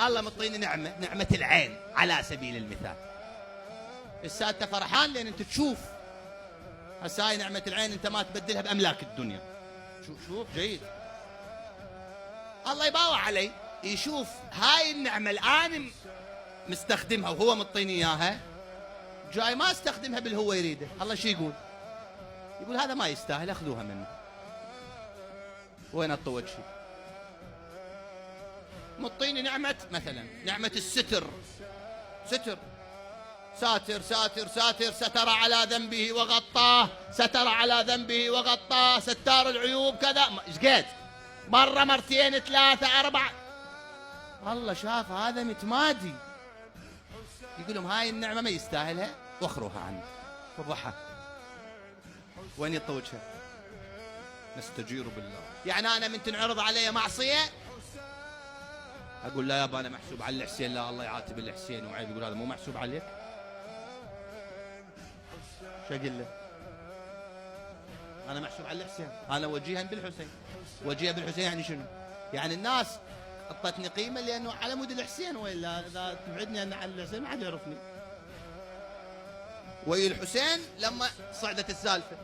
الله مطيني نعمة العين على سبيل المثال. هسه انت فرحان لان انت تشوف. هسه هاي نعمة العين انت ما تبدلها باملاك الدنيا. شوف جيد. الله يباوع علي يشوف هاي النعمة الآن مستخدمها وهو مطيني اياها، جاي ما استخدمها بالهو يريده. الله شو يقول؟ يقول هذا ما يستاهل، اخذوها منه. وين الطوج شيء؟ مطيني نعمة مثلا نعمة الستر. ستر، ساتر ساتر ساتر، ستر على ذنبه وغطاه، ستر على ذنبه وغطاه، ستار العيوب كذا. ايش قد؟ مرة مرتين ثلاثة أربعة. الله شاف هذا متمادي، يقول لهم هاي النعمة ما يستاهلها واخروها عنه. فضحها. وين يطوجها؟ نستجير بالله. يعني أنا من تنعرض علي معصية أقول لا يابا أنا محسوب على الحسين، لا الله يعاتب الحسين وعيب. يقول هذا مو محسوب عليك. شو أقول له؟ أنا محسوب على الحسين، أنا وجيها بالحسين. وجيها بالحسين يعني شنو؟ يعني الناس اعطتني قيمة لأنه على مود الحسين، وإلا إذا تبعدني أنا عن الحسين ما حد يعرفني. وي الحسين لما صعدت السالفة